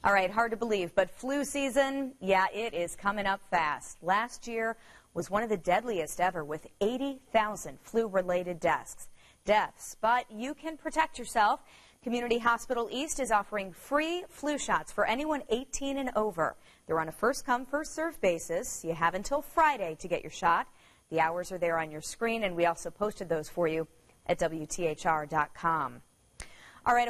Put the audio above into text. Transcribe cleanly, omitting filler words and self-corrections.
All right, hard to believe, but flu season, yeah, it is coming up fast. Last year was one of the deadliest ever with 80,000 flu-related deaths. But you can protect yourself. Community Hospital East is offering free flu shots for anyone 18 and over. They're on a first-come, first-served basis. You have until Friday to get your shot. The hours are there on your screen, and we also posted those for you at WTHR.com. All right.